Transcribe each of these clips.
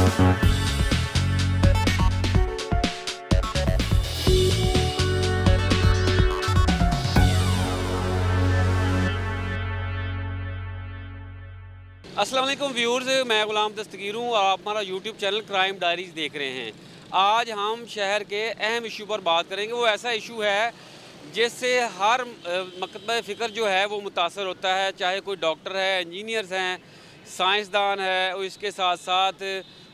अस्सलाम वालेकुम व्यूअर्स, मैं गुलाम दस्तगीर हूँ और आप हमारा यूट्यूब चैनल क्राइम डायरीज़ देख रहे हैं। आज हम शहर के अहम इशू पर बात करेंगे। वो ऐसा इशू है जिससे हर मकतब फ़िक्र जो है वो मुतासर होता है, चाहे कोई डॉक्टर है, इंजीनियर्स हैं, साइंसदान है और इसके साथ साथ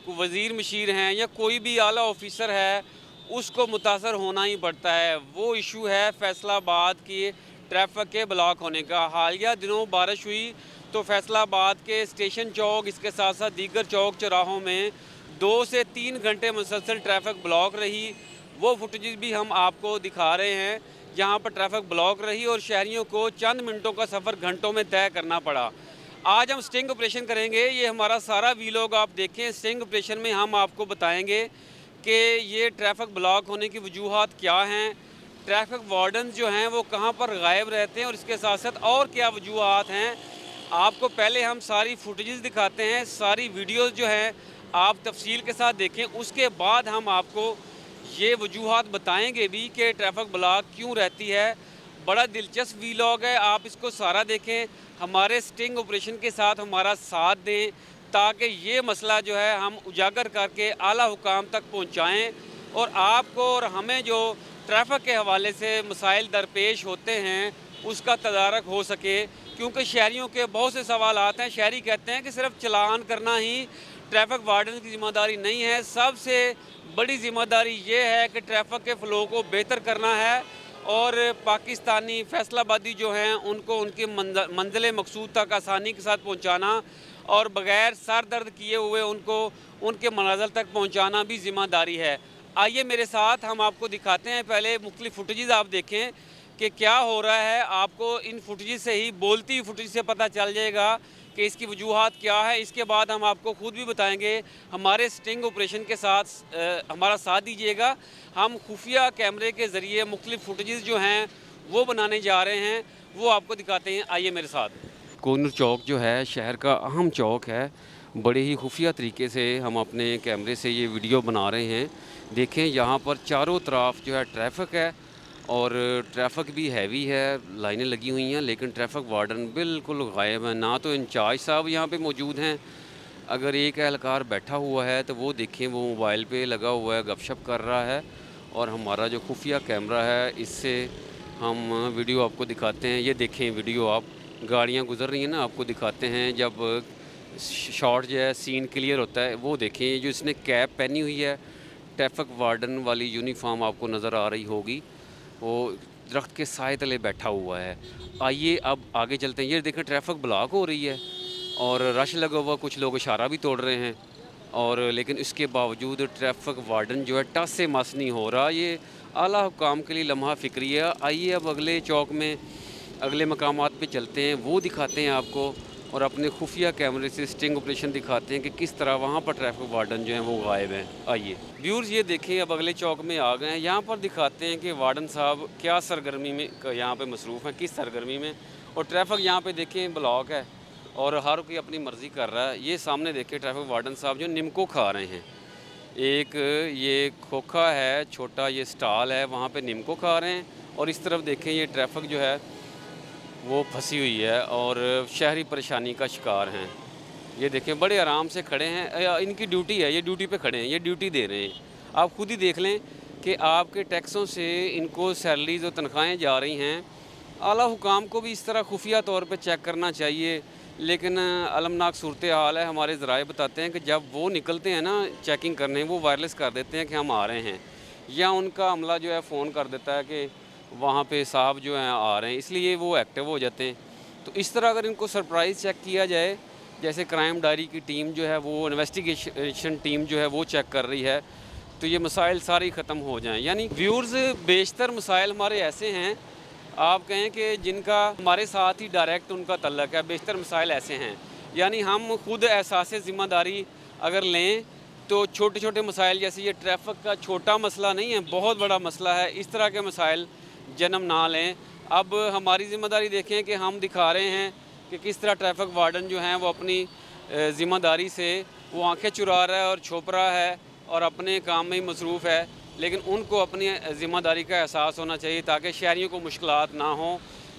कोई वज़ीर मशीर हैं या कोई भी आला ऑफिसर है, उसको मुतासर होना ही पड़ता है। वो इशू है फैसलाबाद की ट्रैफिक के ब्लॉक होने का। हालिया दिनों बारिश हुई तो फैसलाबाद के स्टेशन चौक, इसके साथ साथ दीगर चौक चौराहों में 2 से 3 घंटे मुसलसल ट्रैफिक ब्लॉक रही। वो फुटेज भी हम आपको दिखा रहे हैं जहां पर ट्रैफिक ब्लॉक रही और शहरियों को चंद मिनटों का सफ़र घंटों में तय करना पड़ा। आज हम स्टिंग ऑपरेशन करेंगे। ये हमारा सारा वीलॉग आप देखें। स्टिंग ऑपरेशन में हम आपको बताएंगे कि ये ट्रैफिक ब्लॉक होने की वजूहात क्या हैं, ट्रैफिक वार्डन जो हैं वो कहाँ पर गायब रहते हैं और इसके साथ साथ और क्या वजूहात हैं। आपको पहले हम सारी फुटेजेस दिखाते हैं, सारी वीडियोस जो हैं आप तफसील के साथ देखें। उसके बाद हम आपको ये वजूहात बताएंगे भी कि ट्रैफिक ब्लॉक क्यों रहती है। बड़ा दिलचस्प वीलॉग है, आप इसको सारा देखें, हमारे स्टिंग ऑपरेशन के साथ हमारा साथ दें ताकि ये मसला जो है हम उजागर करके आला हुकाम तक पहुँचाएँ और आपको और हमें जो ट्रैफिक के हवाले से मसाइल दरपेश होते हैं उसका तदारक हो सके। क्योंकि शहरियों के बहुत से सवालात हैं। शहरी कहते हैं कि सिर्फ चलान करना ही ट्रैफिक वार्डन की ज़िम्मेदारी नहीं है, सबसे बड़ी ज़िम्मेदारी ये है कि ट्रैफिक के फ़्लो को बेहतर करना है और पाकिस्तानी फैसलाबादी जो हैं उनको उनकी मंजिल मकसूद तक आसानी के साथ पहुँचाना और बग़ैर सर दर्द किए हुए उनको उनके मनाज़िल तक पहुँचाना भी ज़िम्मेदारी है। आइए मेरे साथ हम आपको दिखाते हैं। पहले मुख्तलिफ़ फुटेजेस आप देखें कि क्या हो रहा है। आपको इन फुटेज से ही, बोलती फुटेज से पता चल जाएगा कि इसकी वजूहात क्या है। इसके बाद हम आपको खुद भी बताएंगे। हमारे स्टिंग ऑपरेशन के साथ हमारा साथ दीजिएगा। हम खुफिया कैमरे के ज़रिए मुख्तलिफ़ फुटेजेस जो हैं वो बनाने जा रहे हैं, वो आपको दिखाते हैं। आइए मेरे साथ। कोनर चौक जो है शहर का अहम चौक है। बड़े ही खुफिया तरीके से हम अपने कैमरे से ये वीडियो बना रहे हैं। देखें यहाँ पर चारों तरफ जो है ट्रैफिक है और ट्रैफिक भी हैवी है, लाइनें लगी हुई हैं, लेकिन ट्रैफिक वार्डन बिल्कुल गायब है। ना तो इंचार्ज साहब यहाँ पे मौजूद हैं, अगर एक एहलकार बैठा हुआ है तो वो देखें वो मोबाइल पे लगा हुआ है, गपशप कर रहा है। और हमारा जो खुफिया कैमरा है इससे हम वीडियो आपको दिखाते हैं। ये देखें वीडियो, आप गाड़ियाँ गुजर रही हैं ना, आपको दिखाते हैं जब शॉट जो है सीन क्लियर होता है। वो देखें जो इसने कैप पहनी हुई है, ट्रैफिक वार्डन वाली यूनिफॉर्म आपको नज़र आ रही होगी, वो दरख्त के साए तले बैठा हुआ है। आइए अब आगे चलते हैं। ये देखें ट्रैफिक ब्लॉक हो रही है और रश लगा हुआ, कुछ लोग इशारा भी तोड़ रहे हैं और लेकिन इसके बावजूद ट्रैफिक वार्डन जो है टस से मस नहीं हो रहा। ये आला हुकाम के लिए लम्हा फ़िक्री है। आइए अब अगले चौक में, अगले मकामात पे चलते हैं, वो दिखाते हैं आपको और अपने खुफिया कैमरे से स्टिंग ऑपरेशन दिखाते हैं कि किस तरह वहाँ पर ट्रैफिक वार्डन जो हैं वो गायब हैं। आइए व्यूअर्स, ये देखें अब अगले चौक में आ गए हैं। यहाँ पर दिखाते हैं कि वार्डन साहब क्या सरगर्मी में यहाँ पे मसरूफ़ हैं, किस सरगर्मी में। और ट्रैफिक यहाँ पे देखें ब्लॉक है और हर कोई अपनी मर्ज़ी कर रहा है। ये सामने देखें ट्रैफिक वार्डन साहब जो निमको खा रहे हैं। एक ये खोखा है छोटा, ये स्टॉल है, वहाँ पर निमको खा रहे हैं। और इस तरफ देखें ये ट्रैफिक जो है वो फंसी हुई है और शहरी परेशानी का शिकार हैं। ये देखें बड़े आराम से खड़े हैं, इनकी ड्यूटी है, ये ड्यूटी पे खड़े हैं, ये ड्यूटी दे रहे हैं। आप खुद ही देख लें कि आपके टैक्सों से इनको सैलरीज और तनख्वाहें जा रही हैं। आला हुकाम को भी इस तरह खुफिया तौर पे चेक करना चाहिए, लेकिन अलमनाक सूरत हाल है। हमारे ज़राए बताते हैं कि जब वो निकलते हैं ना चेकिंग करने, वो वायरलेस कर देते हैं कि हम आ रहे हैं, या उनका अमला जो है फ़ोन कर देता है कि वहाँ पे साहब जो हैं आ रहे हैं, इसलिए वो एक्टिव हो जाते हैं। तो इस तरह अगर इनको सरप्राइज़ चेक किया जाए, जैसे क्राइम डायरी की टीम जो है वो इन्वेस्टिगेशन टीम जो है वो चेक कर रही है, तो ये मसाइल सारे ख़त्म हो जाएं। यानी व्यूअर्स, बेशतर मसाइल हमारे ऐसे हैं, आप कहें कि जिनका हमारे साथ ही डायरेक्ट उनका तल्लक है। बेशतर मसाइल ऐसे हैं, यानी हम खुद एहसास ज़िम्मेदारी अगर लें तो छोटे छोटे मसाइल, जैसे ये ट्रैफिक का छोटा मसला नहीं है, बहुत बड़ा मसला है, इस तरह के मसाइल जन्म ना लें। अब हमारी ज़िम्मेदारी देखें कि हम दिखा रहे हैं कि किस तरह ट्रैफिक वार्डन जो हैं वो अपनी ज़िम्मेदारी से वो आंखें चुरा रहा है और छुप रहा है और अपने काम में ही मसरूफ़ है, लेकिन उनको अपनी ज़िम्मेदारी का एहसास होना चाहिए ताकि शहरियों को मुश्किलात ना हो।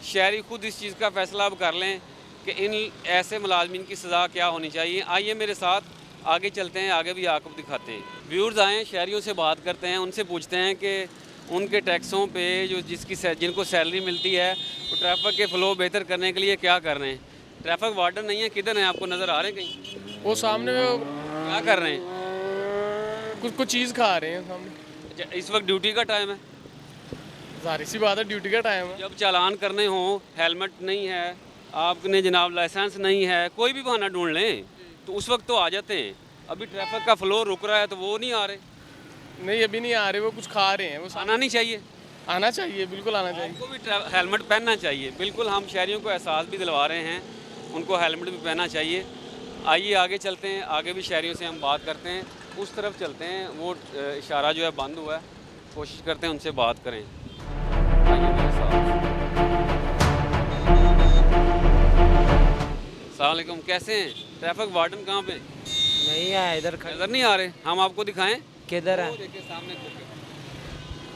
शहरी खुद इस चीज़ का फ़ैसला अब कर लें कि इन ऐसे मुलाज़मिन की सज़ा क्या होनी चाहिए। आइए मेरे साथ आगे चलते हैं, आगे भी आपको दिखाते हैं। व्यूअर्स आएँ, शहरियों से बात करते हैं, उनसे पूछते हैं कि उनके टैक्सों पे जो जिनको सैलरी मिलती है वो ट्रैफिक के फ़्लो बेहतर करने के लिए क्या कर रहे हैं। ट्रैफिक वार्डन नहीं है, किधर हैं, आपको नज़र आ रहे हैं कहीं? वो सामने वो क्या कर रहे हैं? कुछ चीज़ खा रहे हैं सामने। अच्छा, इस वक्त ड्यूटी का टाइम है। ज़ाहिर सी बात है, ड्यूटी का टाइम है। जब चालान करने हो, हेलमेट नहीं है, आपने जनाब लाइसेंस नहीं है, कोई भी बहाना ढूंढ लें तो उस वक्त तो आ जाते हैं। अभी ट्रैफिक का फ़्लो रुक रहा है तो वो नहीं आ रहे। नहीं, अभी नहीं आ रहे, वो कुछ खा रहे हैं। वो आना नहीं चाहिए, आना चाहिए, बिल्कुल आना चाहिए। उनको भी हेलमेट पहनना चाहिए। बिल्कुल, हम शहरियों को एहसास भी दिलवा रहे हैं, उनको हेलमेट भी पहनना चाहिए। आइए आगे चलते हैं, आगे भी शहरियों से हम बात करते हैं। उस तरफ चलते हैं, वो इशारा जो है बंद हुआ है, कोशिश करते हैं उनसे बात करें। आइए मेरे साथ। अस्सलाम वालेकुम, कैसे हैं? ट्रैफिक वार्डन कहाँ पे? नहीं है इधर नज़र नहीं आ रहे, हम आपको दिखाएं। किधर वो है? देखिए सामने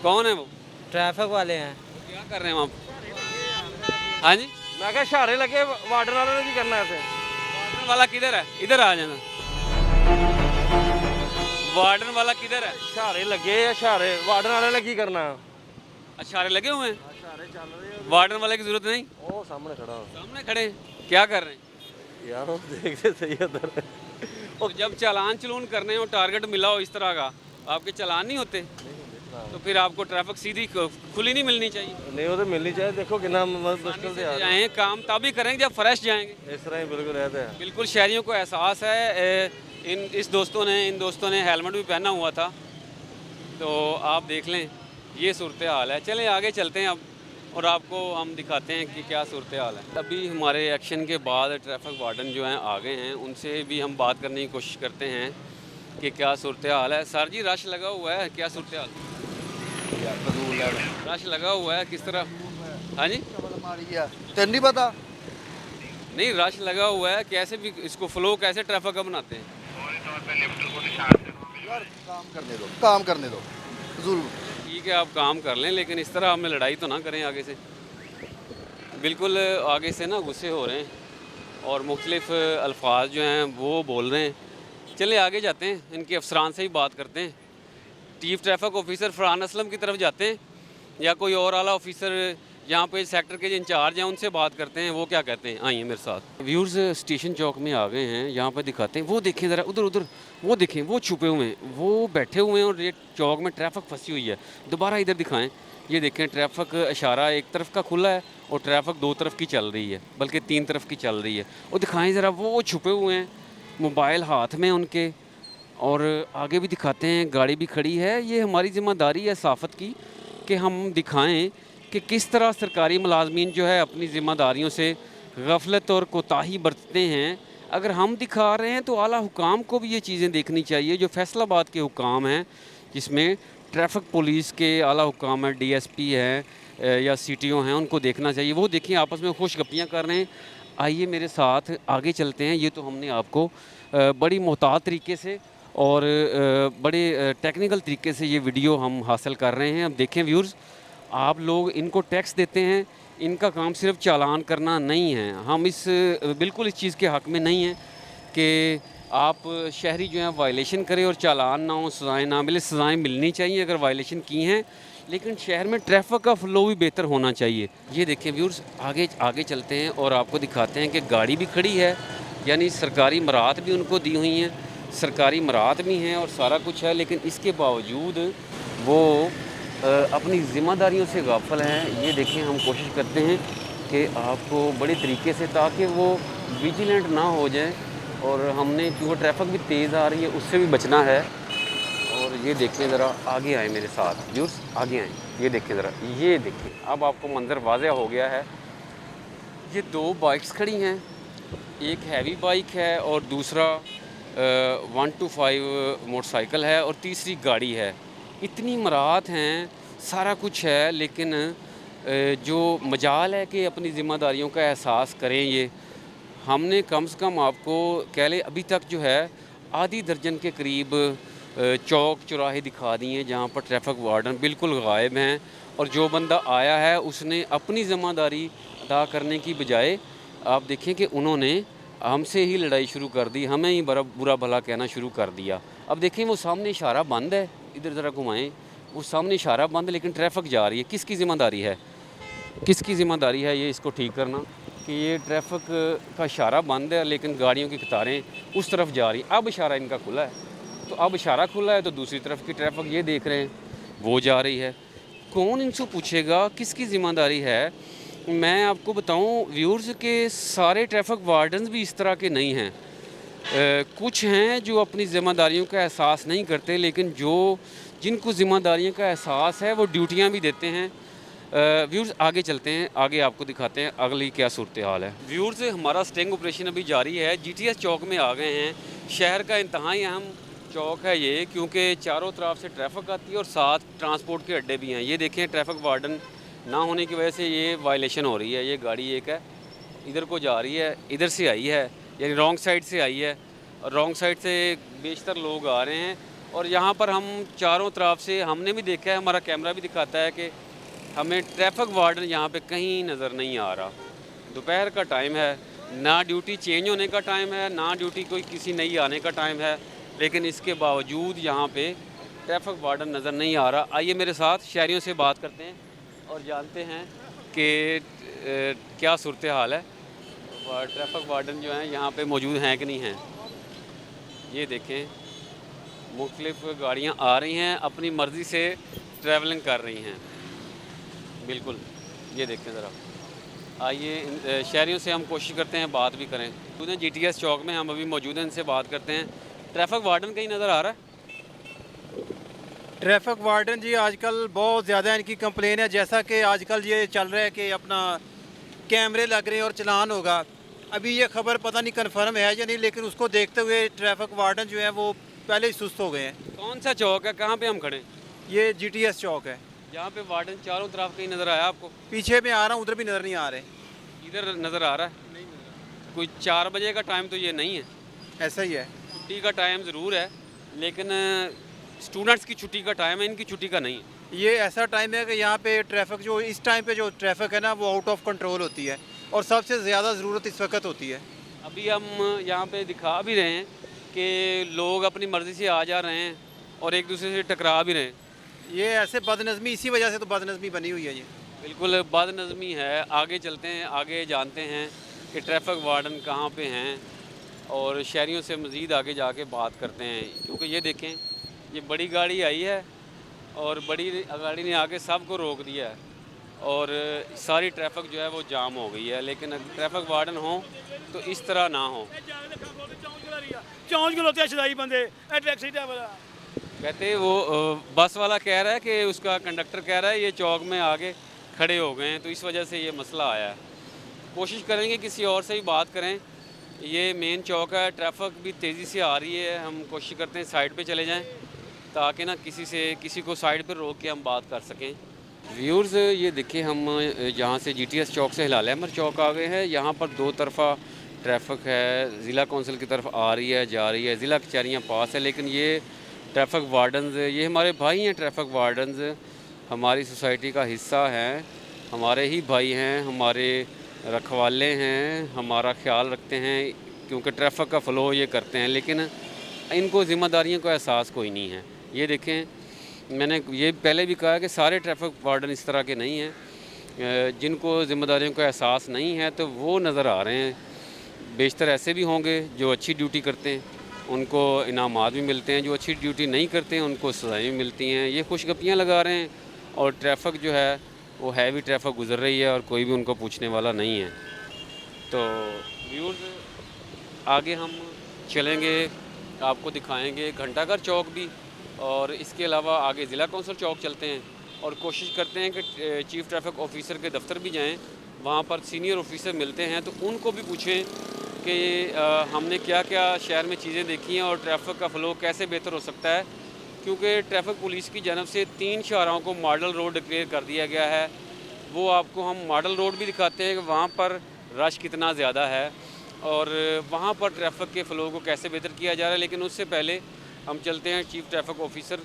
कौन है वो? ट्रैफिक वाले हैं। क्या कर रहे हैं आप? हाँ जी, मैं क्या इशारे लगे वार्डन वाले ने की करना ऐसे। वार्डन वाला किधर है? इधर आ जाना। वार्डन वाला किधर है? इशारे लगे इशारे वार्डन वाले ने की करना। अशारे लगे हुए हैं, इशारे चल रहे हैं। वार्डन वाले की जरूरत नहीं। ओ सामने खड़ा हो। सामने खड़े हैं, क्या कर रहे हैं? यार वो देखते सही उधर। तो जब चालान चलून करने हो, टारगेट मिला हो इस तरह का, आपके चालान नहीं होते तो फिर आपको ट्रैफिक सीधी खुली नहीं मिलनी चाहिए। नहीं वो तो मिलनी चाहिए। देखो कितना मुश्किल से आ रहा जाएँ, काम तभी करेंगे जब फ्रेश जाएंगे। है। इस तरह ही बिल्कुल रहते हैं। बिल्कुल शहरियों को एहसास है। इन दोस्तों ने हेलमेट भी पहना हुआ था, तो आप देख लें ये सूरत हाल है। चलें आगे चलते हैं अब और आपको हम दिखाते हैं कि क्या सूरत हाल है। अभी हमारे एक्शन के बाद ट्रैफिक वार्डन जो हैं आ गए हैं, उनसे भी हम बात करने की कोशिश करते हैं कि क्या सूरत हाल है। सर जी, रश लगा हुआ है, क्या सूरत हाल? रश लगा हुआ है किस तरह? हाँ जी, तेन नहीं पता? नहीं रश लगा हुआ है, कैसे भी इसको फ्लो कैसे ट्रैफिक का बनाते हैं? यार काम करने दो फजूल। ठीक है, आप काम कर लें, लेकिन इस तरह हमें लड़ाई तो ना करें आगे से। बिल्कुल आगे से ना गुस्से हो रहे हैं और मुख्तलिफ अल्फाज जो हैं वो बोल रहे हैं। चलिए आगे जाते हैं, इनके अफसरान से ही बात करते हैं। Chief traffic officer Farhan Aslam की तरफ जाते हैं या कोई और आला ऑफिसर यहाँ पे सेक्टर के जो इंचार्ज हैं उनसे बात करते हैं, वो क्या कहते हैं। आइए मेरे साथ। व्यूअर्स स्टेशन चौक में आ गए हैं, यहाँ पे दिखाते हैं। वो देखें ज़रा, उधर उधर वो देखें, वो छुपे हुए हैं, वो बैठे हुए हैं और ये चौक में ट्रैफिक फंसी हुई है। दोबारा इधर दिखाएं, ये देखें ट्रैफिक इशारा एक तरफ का खुला है और ट्रैफिक दो तरफ की चल रही है, बल्कि तीन तरफ की चल रही है। और दिखाएँ ज़रा, वो छुपे हुए हैं, मोबाइल हाथ में उनके। और आगे भी दिखाते हैं, गाड़ी भी खड़ी है। ये हमारी ज़िम्मेदारी है साफ़त की कि हम दिखाएं कि किस तरह सरकारी मुलाजमीन जो है अपनी ज़िम्मेदारियों से गफलत और कोताही बरतते हैं। अगर हम दिखा रहे हैं तो आला हुकाम को भी ये चीज़ें देखनी चाहिए। जो फैसलाबाद के हुकाम हैं, जिसमें ट्रैफिक पुलिस के आला हुकाम हैं, DSP हैं या CTO हैं, उनको देखना चाहिए। वो देखिए आपस में खुश गप्पियाँ कर रहे हैं। आइए मेरे साथ आगे चलते हैं। ये तो हमने आपको बड़ी मोहतात तरीके से और बड़े टेक्निकल तरीके से ये वीडियो हम हासिल कर रहे हैं। अब देखें व्यूअर्स, आप लोग इनको टैक्स देते हैं, इनका काम सिर्फ चालान करना नहीं है। हम बिल्कुल इस चीज़ के हक़ में नहीं हैं कि आप शहरी जो हैं वायलेशन करें और चालान ना हो, सज़ाएँ ना मिले। सज़ाएँ मिलनी चाहिए अगर वायलेशन की हैं, लेकिन शहर में ट्रैफिक का फ़्लो भी बेहतर होना चाहिए। ये देखें व्यूअर्स, आगे चलते हैं और आपको दिखाते हैं कि गाड़ी भी खड़ी है, यानी सरकारी मराहत भी उनको दी हुई हैं, सरकारी मराहत भी हैं और सारा कुछ है, लेकिन इसके बावजूद वो अपनी ज़िम्मेदारियों से गाफिल हैं। ये देखें, हम कोशिश करते हैं कि आपको बड़े तरीके से, ताकि वो विजिलेंट ना हो जाए। और हमने क्योंकि ट्रैफिक भी तेज़ आ रही है, उससे भी बचना है। और ये देखें ज़रा, आगे आए मेरे साथ व्यूअर्स, आगे आएँ। ये देखें ज़रा, ये देखें, अब आपको मंजर वाज़ेह हो गया है। ये दो बाइक्स खड़ी हैं, एक हैवी बाइक है और दूसरा 125 मोटरसाइकिल है और तीसरी गाड़ी है। इतनी मराहत हैं, सारा कुछ है, लेकिन जो मजाल है कि अपनी ज़िम्मेदारियों का एहसास करें। ये हमने कम से कम आपको कह लें अभी तक जो है आधी दर्जन के करीब चौक चौराहे दिखा दिए हैं जहाँ पर ट्रैफिक वार्डन बिल्कुल गायब हैं, और जो बंदा आया है उसने अपनी ज़िम्मेदारी अदा करने की बजाय आप देखें कि उन्होंने हमसे ही लड़ाई शुरू कर दी, हमें ही बड़ा बुरा भला कहना शुरू कर दिया। अब देखें वो सामने इशारा बंद है, इधर ज़रा घुमाएं, वो सामने इशारा बंद है लेकिन ट्रैफिक जा रही है। किसकी ज़िम्मेदारी है, किसकी ज़िम्मेदारी है ये इसको ठीक करना कि ये ट्रैफिक का इशारा बंद है लेकिन गाड़ियों की कतारें उस तरफ जा रही। अब इशारा इनका खुला है, तो अब इशारा खुला है तो दूसरी तरफ की ट्रैफिक ये देख रहे हैं वो जा रही है। कौन इनसे पूछेगा किसकी ज़िम्मेदारी है? मैं आपको बताऊं व्यूअर्स के सारे ट्रैफिक वार्डन्स भी इस तरह के नहीं हैं। कुछ हैं जो अपनी ज़िम्मेदारियों का एहसास नहीं करते, लेकिन जिनको ज़िम्मेदारियों का एहसास है वो ड्यूटियां भी देते हैं। व्यूअर्स आगे चलते हैं, आगे आपको दिखाते हैं अगली क्या सूरत हाल है। व्यूअर्स हमारा स्टिंग ऑपरेशन अभी जारी है। GTS चौक में आ गए हैं। शहर का इंतहाई अहम चौक है ये, क्योंकि चारों तरफ से ट्रैफिक आती है और साथ ट्रांसपोर्ट के अड्डे भी हैं। ये देखें ट्रैफिक वार्डन ना होने की वजह से ये वायलेशन हो रही है। ये गाड़ी एक है इधर को जा रही है, इधर से आई है, यानी रॉन्ग साइड से आई है, और रॉन्ग साइड से बेशतर लोग आ रहे हैं। और यहाँ पर हम चारों तरफ से हमने भी देखा है, हमारा कैमरा भी दिखाता है कि हमें ट्रैफिक वार्डन यहाँ पे कहीं नज़र नहीं आ रहा। दोपहर का टाइम है, ना ड्यूटी चेंज होने का टाइम है, ना ड्यूटी कोई किसी नई आने का टाइम है, लेकिन इसके बावजूद यहाँ पे ट्रैफिक वार्डन नज़र नहीं आ रहा। आइए मेरे साथ शहरियों से बात करते हैं और जानते हैं कि क्या सूरत हाल है। ट्रैफिक वार्डन जो हैं यहाँ पे मौजूद हैं कि नहीं हैं। ये देखें मुख्तलिफ़ गाड़ियाँ आ रही हैं, अपनी मर्ज़ी से ट्रैवलिंग कर रही हैं। बिल्कुल ये देखें ज़रा। आइए शहरियों से हम कोशिश करते हैं बात भी करें। GTS चौक में हम अभी मौजूद हैं, इनसे बात करते हैं। ट्रैफिक वार्डन कहीं नज़र आ रहा है? ट्रैफिक वार्डन जी आजकल बहुत ज़्यादा इनकी कंप्लेन है। जैसा कि आजकल ये चल रहा है कि अपना कैमरे लग रहे हैं और चलान होगा। अभी ये खबर पता नहीं कंफर्म है या नहीं, लेकिन उसको देखते हुए ट्रैफिक वार्डन जो है वो पहले ही सुस्त हो गए हैं। कौन सा चौक है, कहाँ पे हम खड़े? ये GTS चौक है। यहाँ पे वार्डन चारों तरफ कहीं नज़र आया आपको? पीछे में आ रहा हूँ, उधर भी नज़र नहीं आ रहे। इधर नज़र आ रहा है? नहीं नज़र आ रहा। कोई 4 बजे का टाइम तो ये नहीं है। ऐसा ही है। छुट्टी का टाइम ज़रूर है, लेकिन स्टूडेंट्स की छुट्टी का टाइम है, इनकी छुट्टी का नहीं है। ये ऐसा टाइम है कि यहाँ पे ट्रैफिक जो इस टाइम पे जो ट्रैफिक है ना वो आउट ऑफ कंट्रोल होती है, और सबसे ज़्यादा ज़रूरत इस वक्त होती है। अभी हम यहाँ पे दिखा भी रहे हैं कि लोग अपनी मर्ज़ी से आ जा रहे हैं और एक दूसरे से टकरा भी रहे हैं। ये ऐसे बदनज़मी, इसी वजह से तो बदनज़मी बनी हुई है ये। बिल्कुल बदनज़मी है। आगे चलते हैं, आगे जानते हैं कि ट्रैफिक वार्डन कहाँ पे हैं और शहरियों से मज़ीद आगे जाके बात करते हैं। क्योंकि ये देखें ये बड़ी गाड़ी आई है और बड़ी गाड़ी ने आके सबको रोक दिया है और सारी ट्रैफिक जो है वो जाम हो गई है। लेकिन अगर ट्रैफिक वार्डन हो तो इस तरह ना हो। कहते वो बस वाला कह रहा है कि उसका कंडक्टर कह रहा है ये चौक में आगे खड़े हो गए हैं, तो इस वजह से ये मसला आया है। कोशिश करेंगे किसी और से ही बात करें। ये मेन चौक है, ट्रैफिक भी तेज़ी से आ रही है। हम कोशिश करते हैं साइड पे चले जाएं ताकि ना किसी को साइड पर रोक के हम बात कर सकें। व्यूअर्स ये देखिए हम जहाँ से GTS चौक से हिलाल अहमद चौक आ गए हैं। यहाँ पर 2 तरफ़ा ट्रैफिक है, ज़िला कौंसिल की तरफ आ रही है जा रही है, ज़िला कचहरियाँ पास है। लेकिन ये ट्रैफिक वार्डन्स ये हमारे भाई हैं। ट्रैफिक वार्डन्स हमारी सोसाइटी का हिस्सा हैं, हमारे ही भाई हैं, हमारे रखवाले हैं, हमारा ख्याल रखते हैं क्योंकि ट्रैफिक का फ़्लो ये करते हैं। लेकिन इनको ज़िम्मेदारियों का एहसास कोई नहीं है। ये देखें मैंने ये पहले भी कहा कि सारे ट्रैफिक वार्डन इस तरह के नहीं हैं। जिनको ज़िम्मेदारियों का एहसास नहीं है तो वो नज़र आ रहे हैं। बेशतर ऐसे भी होंगे जो अच्छी ड्यूटी करते हैं, उनको इनामात भी मिलते हैं। जो अच्छी ड्यूटी नहीं करते हैं उनको सज़ाएँ भी मिलती हैं। ये खुशगपियाँ लगा रहे हैं और ट्रैफिक जो है वो हैवी ट्रैफिक गुजर रही है और कोई भी उनको पूछने वाला नहीं है। तो व्यूअर्स आगे हम चलेंगे, आपको दिखाएंगे घंटाघर चौक भी, और इसके अलावा आगे ज़िला कौंसिल चौक चलते हैं और कोशिश करते हैं कि चीफ़ ट्रैफिक ऑफिसर के दफ्तर भी जाएं। वहाँ पर सीनियर ऑफिसर मिलते हैं तो उनको भी पूछें कि हमने क्या क्या शहर में चीज़ें देखी हैं और ट्रैफिक का फ़्लो कैसे बेहतर हो सकता है। क्योंकि ट्रैफिक पुलिस की जानब से 3 शाहराहों को मॉडल रोड डिक्लेयर कर दिया गया है। वो आपको हम मॉडल रोड भी दिखाते हैं कि वहाँ पर रश कितना ज़्यादा है। और वहाँ पर ट्रैफिक के फ़्लो को कैसे बेहतर किया जा रहा है। लेकिन उससे पहले हम चलते हैं चीफ ट्रैफिक ऑफिसर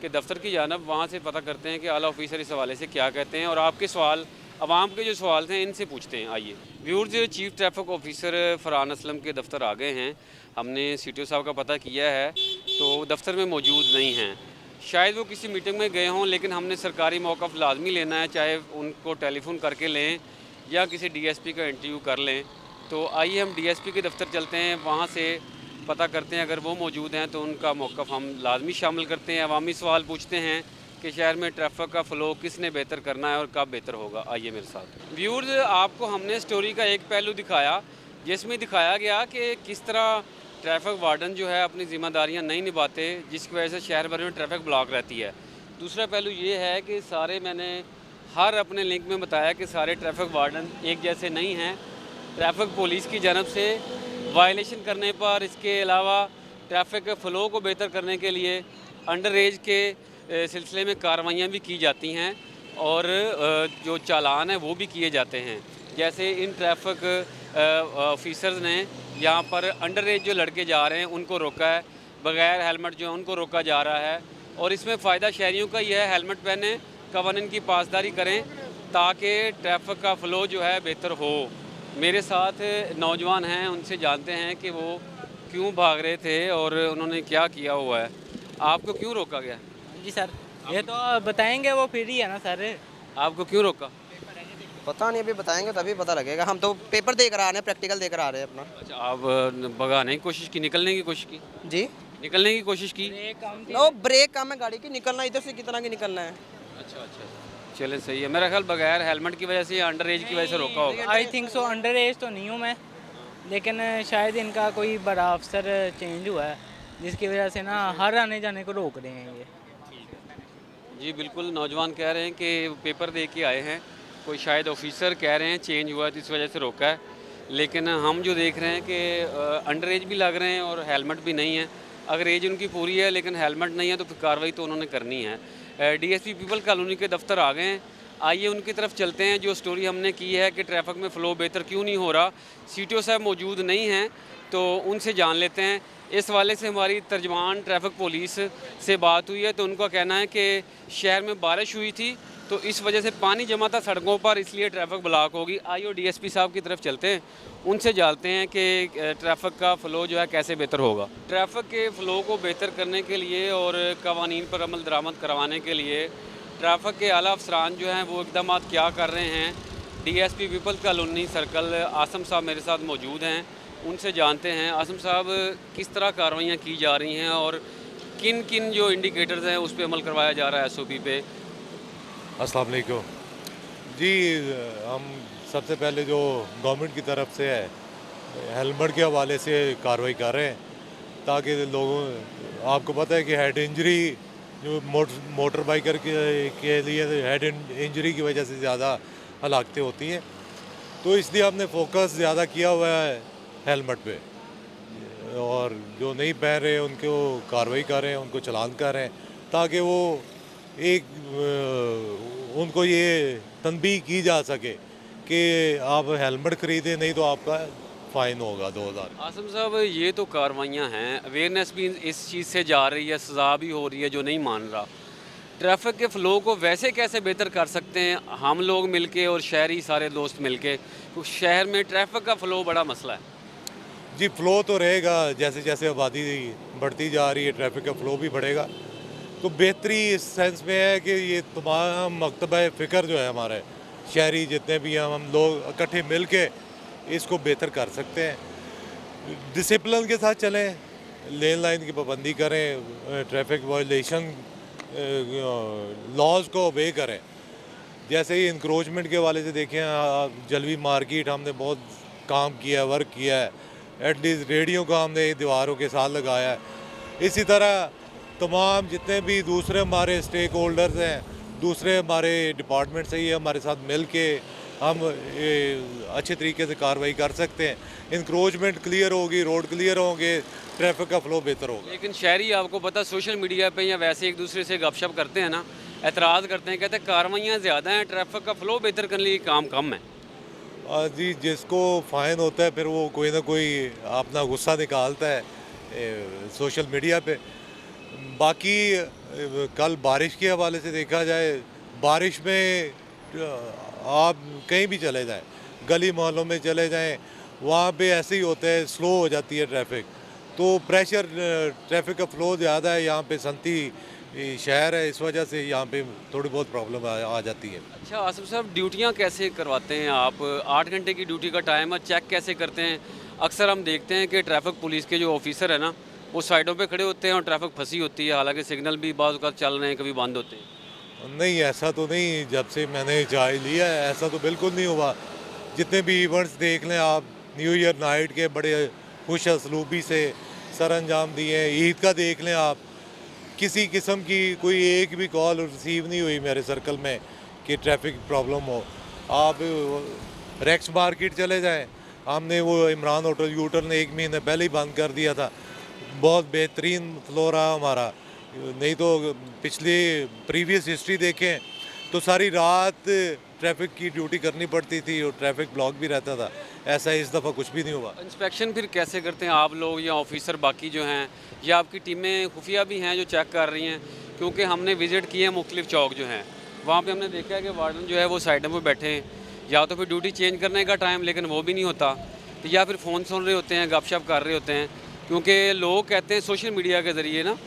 के दफ्तर की जानब, वहाँ से पता करते हैं कि आला ऑफिसर इस हवाले से क्या कहते हैं और आपके सवाल, आवाम के जो सवाल थे इनसे पूछते हैं। आइए viewers, chief traffic officer Farhan Aslam के दफ्तर आ गए हैं। हमने CTO साहब का पता किया है तो दफ्तर में मौजूद नहीं हैं, शायद वो किसी मीटिंग में गए हों, लेकिन हमने सरकारी मौक़िफ़ लाजमी लेना है, चाहे उनको टेलीफोन करके लें या किसी DSP का इंटरव्यू कर लें। तो आइए हम DSP के दफ्तर चलते हैं, वहाँ से पता करते हैं, अगर वो मौजूद हैं तो उनका मौक़िफ़ हम लाजमी शामिल करते हैं। अवामी सवाल पूछते हैं कि शहर में ट्रैफिक का फ़्लो किसने बेहतर करना है और कब बेहतर होगा। आइए मेरे साथ। व्यूअर्स, आपको हमने स्टोरी का एक पहलू दिखाया जिसमें दिखाया गया कि किस तरह ट्रैफिक वार्डन जो है अपनी ज़िम्मेदारियां नहीं निभाते, जिसकी वजह से शहर भर में ट्रैफिक ब्लॉक रहती है। दूसरा पहलू ये है कि सारे, मैंने हर अपने लिंक में बताया कि सारे ट्रैफिक वार्डन एक जैसे नहीं हैं। ट्रैफिक पुलिस की जानब से वायलेशन करने पर, इसके अलावा ट्रैफिक फ़्लो को बेहतर करने के लिए अंडर एज के सिलसिले में कार्रवाइयाँ भी की जाती हैं और जो चालान है वो भी किए जाते हैं। जैसे इन ट्रैफिक ऑफिसर्स ने यहाँ पर अंडर एज जो लड़के जा रहे हैं उनको रोका है, बग़ैर हेलमेट जो है उनको रोका जा रहा है। और इसमें फ़ायदा शहरियों का ये है, हेलमेट पहने, कवानीन की पासदारी करें ताकि ट्रैफिक का फ़्लो जो है बेहतर हो। मेरे साथ नौजवान हैं, उनसे जानते हैं कि वो क्यों भाग रहे थे और उन्होंने क्या किया हुआ है। आपको क्यों रोका गया? जी सर, ये तो बताएंगे वो फिर ही है ना सर। आपको क्यों रोका? पता नहीं, अभी बताएंगे तभी पता लगेगा। हम तो पेपर देकर आ रहे हैं, प्रैक्टिकल देकर आ रहे हैं अपना। अच्छा, आप भगाने की कोशिश की, निकलने की कोशिश की? जी, निकलने की कोशिश की? नो ब्रेक काम है गाड़ी की, निकलना इधर से कितना की निकलना है। अच्छा अच्छा, चले सही है। मेरा ख्याल बगैर हेलमेट की वजह से या अंडर एज की वजह से रोका होगा। I think so, under as तो नहीं हूँ मैं, लेकिन शायद इनका कोई बड़ा अफसर चेंज हुआ है जिसकी वजह से ना हर आने जाने को रोक रहे हैं ये। जी बिल्कुल, नौजवान कह रहे हैं कि पेपर दे के आए हैं, कोई शायद ऑफिसर कह रहे हैं चेंज हुआ है तो इस वजह से रोका है। लेकिन हम जो देख रहे हैं कि अंडर एज भी लग रहे हैं और हेलमेट भी नहीं है। अगर एज उनकी पूरी है लेकिन हेलमेट नहीं है तो फिर कार्रवाई तो उन्होंने करनी है। DSP पीपल कॉलोनी के दफ्तर आ गए हैं, आइए उनकी तरफ चलते हैं। जो स्टोरी हमने की है कि ट्रैफिक में फ़्लो बेहतर क्यों नहीं हो रहा, CTO साहब मौजूद नहीं हैं तो उनसे जान लेते हैं। इस वाले से हमारी तर्जमान ट्रैफिक पुलिस से बात हुई है तो उनका कहना है कि शहर में बारिश हुई थी तो इस वजह से पानी जमा था सड़कों पर, इसलिए ट्रैफिक ब्लॉक होगी। आइए DSP साहब की तरफ चलते हैं, उनसे जानते हैं कि ट्रैफिक का फ़्लो जो है कैसे बेहतर होगा। ट्रैफिक के फ़्लो को बेहतर करने के लिए और कवानीन पर अमल दरामद करवाने के लिए ट्रैफिक के आला अफसरान जो हैं वो इक़दाम क्या कर रहे हैं। DSP people colony circle Asam साहब मेरे साथ मौजूद हैं, उनसे जानते हैं। आसम साहब, किस तरह कार्रवाइयाँ की जा रही हैं और किन किन जो इंडिकेटर्स हैं उस पर अमल करवाया जा रहा है SOP पे? अस्सलाम वालेकुम जी, हम सबसे पहले जो गवर्नमेंट की तरफ से है हेलमेट के हवाले से कार्रवाई कर रहे हैं ताकि लोगों, आपको पता है कि हेड इंजरी जो मोटर बाइकर के लिए हेड इंजरी की वजह से ज़्यादा हलाकतें होती हैं, तो इसलिए हमने फोकस ज़्यादा किया हुआ है हेलमेट पे और जो नहीं पहन रहे उनको कार्रवाई कर रहे हैं, उनको चालान कर रहे हैं ताकि वो उनको ये तनबीह की जा सके कि आप हेलमेट ख़रीदें, नहीं तो आपका फ़ाइन होगा 2000। आसम साहब, ये तो कार्रवाइयाँ हैं, अवेयरनेस भी इस चीज़ से जा रही है, सज़ा भी हो रही है जो नहीं मान रहा। ट्रैफिक के फ़्लो को वैसे कैसे बेहतर कर सकते हैं हम लोग मिलके और शहरी सारे दोस्त मिलके? तो शहर में ट्रैफिक का फ़्लो बड़ा मसला है। जी, फ़्लो तो रहेगा, जैसे जैसे आबादी बढ़ती जा रही है ट्रैफिक का फ़्लो भी बढ़ेगा। तो बेहतरी इस सेंस में है कि ये तमाम मकतबा फ़िक्र जो है हमारे शहरी जितने भी हैं, हम लोग इकट्ठे मिल के इसको बेहतर कर सकते हैं। डिसिप्लिन के साथ चलें, लेन लाइन की पाबंदी करें, ट्रैफिक वायलेशन लॉज को ओबे करें। जैसे ही इंक्रोचमेंट के वाले से देखें, जलवी मार्केट हमने बहुत काम किया, वर्क किया है, एटलीस्ट रेडियो का हमने दीवारों के साथ लगाया है। इसी तरह तमाम जितने भी दूसरे हमारे स्टेक होल्डर्स हैं, दूसरे हमारे डिपार्टमेंट से ही हमारे साथ मिल के हम अच्छे तरीके से कार्रवाई कर सकते हैं। इंक्रोचमेंट क्लियर होगी, रोड क्लियर होंगे, ट्रैफिक का फ़्लो बेहतर होगा। लेकिन शहरी, आपको पता, सोशल मीडिया पे या वैसे एक दूसरे से गपशप करते हैं ना, एतराज़ करते हैं, कहते हैं कार्रवाइयाँ ज़्यादा हैं, ट्रैफिक का फ़्लो बेहतर करने के लिए काम कम है। जी जिसको फ़ाइन होता है फिर वो कोई ना कोई अपना गुस्सा निकालता है सोशल मीडिया पे। बाकी कल बारिश के हवाले से देखा जाए, बारिश में आप कहीं भी चले जाएं, गली मोहल्लों में चले जाएं, वहाँ पे ऐसे ही होता है, स्लो हो जाती है ट्रैफिक। तो प्रेशर ट्रैफिक का फ़्लो ज़्यादा है, यहाँ पे संती शहर है, इस वजह से यहाँ पे थोड़ी बहुत प्रॉब्लम आ जाती है। अच्छा आसिफ साहब, ड्यूटियाँ कैसे करवाते हैं आप? 8 घंटे की ड्यूटी का टाइम है, चेक कैसे करते हैं? अक्सर हम देखते हैं कि ट्रैफिक पुलिस के जो ऑफिसर है ना, वो साइडों पे खड़े होते हैं और ट्रैफिक फंसी होती है, हालांकि सिग्नल भी बाज़ औक़ात चल रहे हैं, कभी बंद होते हैं। नहीं, ऐसा तो नहीं, जब से मैंने चाय लिया है ऐसा तो बिल्कुल नहीं हुआ। जितने भी इवेंट्स देख लें आप, न्यू ईयर नाइट के बड़े खुश असलूबी से सर अंजाम दिए हैं, ईद का देख लें आप, किसी किस्म की कोई एक भी कॉल रिसीव नहीं हुई मेरे सर्कल में कि ट्रैफिक प्रॉब्लम हो। आप रेक्स मार्केट चले जाएं, हमने वो इमरान होटल यूटर ने 1 महीने पहले ही बंद कर दिया था। बहुत बेहतरीन फ्लो रहा हमारा, नहीं तो पिछली प्रीवियस हिस्ट्री देखें तो सारी रात ट्रैफिक की ड्यूटी करनी पड़ती थी और ट्रैफिक ब्लॉक भी रहता था। ऐसा इस दफ़ा कुछ भी नहीं हुआ। इंस्पेक्शन फिर कैसे करते हैं आप लोग या ऑफिसर बाकी जो हैं, या आपकी टीमें खुफिया भी हैं जो चेक कर रही हैं? क्योंकि हमने विज़िट किए हैं मुख्तलिफ चौक जो हैं, वहाँ पे हमने देखा है कि वार्डन जो है वो साइडों पे बैठे हैं, या तो फिर ड्यूटी चेंज करने का टाइम, लेकिन वो भी नहीं होता, तो या फिर फ़ोन सुन रहे होते हैं, गपशप कर रहे होते हैं। क्योंकि लोग कहते हैं सोशल मीडिया के ज़रिए ना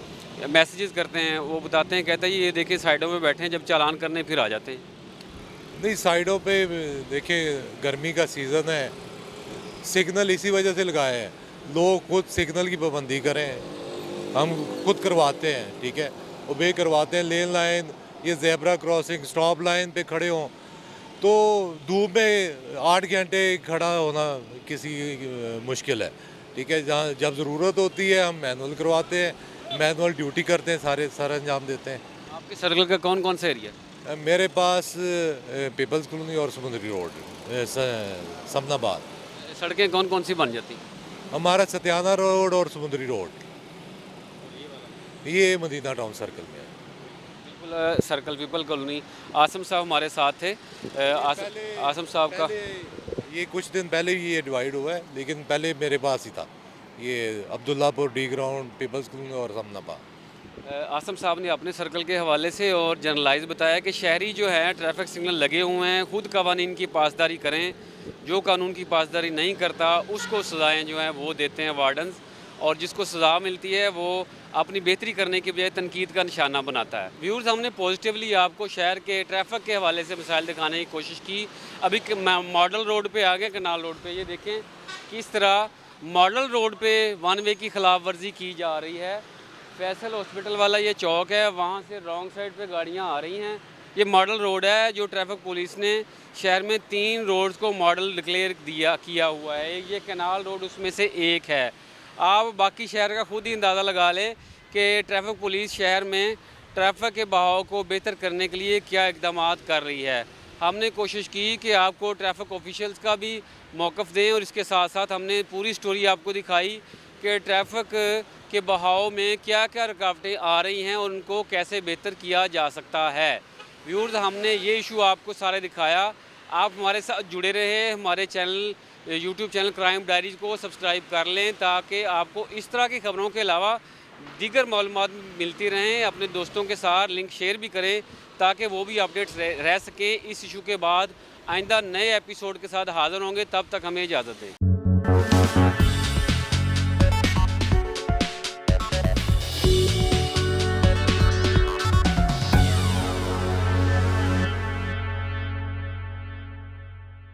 मैसेजेस करते हैं, वो बताते हैं, कहते हैं ये देखिए साइडों में बैठे हैं, जब चालान करने फिर आ जाते हैं। नहीं, साइडों पे देखिए गर्मी का सीज़न है, सिग्नल इसी वजह से लगाए हैं, लोग खुद सिग्नल की पाबंदी करें, हम खुद करवाते हैं, ठीक है, ओबे करवाते हैं। लेन लाइन, ये ज़ेब्रा क्रॉसिंग, स्टॉप लाइन पे खड़े हों तो धूप में 8 घंटे खड़ा होना किसी मुश्किल है, ठीक है। जहाँ जब ज़रूरत होती है हम मैनुअल करवाते हैं, मैनुअल ड्यूटी करते हैं, सारे सर अंजाम देते हैं। आपके सर्कल का कौन कौन सा एरिया? मेरे पास पीपल्स कॉलोनी और समुद्री रोड, समनाबाद। सड़कें कौन कौन सी बन जाती? हमारा सत्याना रोड और समुद्री रोड, ये मदीना टाउन सर्कल में है। बिल्कुल, सर्कल पीपल कॉलोनी। आसम साहब हमारे साथ थे। आसम साहब का ये कुछ दिन पहले ही ये डिवाइड हुआ है, लेकिन पहले मेरे पास ही था, ये Abdullahpur, D ground, peoples colony और समनाबाद। आसम साहब ने अपने सर्कल के हवाले से और जनरलाइज बताया कि शहरी जो है ट्रैफिक सिग्नल लगे हुए हैं, खुद कवानीन की पासदारी करें, जो कानून की पासदारी नहीं करता उसको सज़ाएँ जो हैं वो देते हैं वार्डन्स, और जिसको सज़ा मिलती है वो अपनी बेहतरी करने के बजाय तनकीद का निशाना बनाता है। व्यूअर्स, हमने पॉजिटिवली आपको शहर के ट्रैफिक के हवाले से मिसाइल दिखाने की कोशिश की। अभी मॉडल रोड पे आ गए, कनाल रोड पे, ये देखें किस तरह मॉडल रोड पे 1 वे की खिलाफ वर्जी की जा रही है। फैसल हॉस्पिटल वाला ये चौक है, वहाँ से रॉन्ग साइड पे गाड़ियाँ आ रही हैं। ये मॉडल रोड है जो ट्रैफिक पुलिस ने शहर में 3 रोड्स को मॉडल डिक्लेयर किया हुआ है। ये कनाल रोड उसमें से एक है। आप बाकी शहर का खुद ही अंदाज़ा लगा लें कि ट्रैफिक पुलिस शहर में ट्रैफिक के बहाव को बेहतर करने के लिए क्या इकदाम कर रही है। हमने कोशिश की कि आपको ट्रैफिक ऑफिशियल्स का भी मौक़िफ़ दें, और इसके साथ साथ हमने पूरी स्टोरी आपको दिखाई कि ट्रैफिक के बहाव में क्या क्या रुकावटें आ रही हैं और उनको कैसे बेहतर किया जा सकता है। व्यूअर्स, हमने ये इशू आपको सारे दिखाया। आप हमारे साथ जुड़े रहे, हमारे channel YouTube channel crime diaries को सब्सक्राइब कर लें, ताकि आपको इस तरह की खबरों के अलावा दीगर मालूमात मिलती रहें। अपने दोस्तों के साथ लिंक शेयर भी करें ताकि वो भी अपडेट्स रह सकें। इस इशू के बाद आइंदा नए एपिसोड के साथ हाज़िर होंगे, तब तक हमें इजाज़त दें।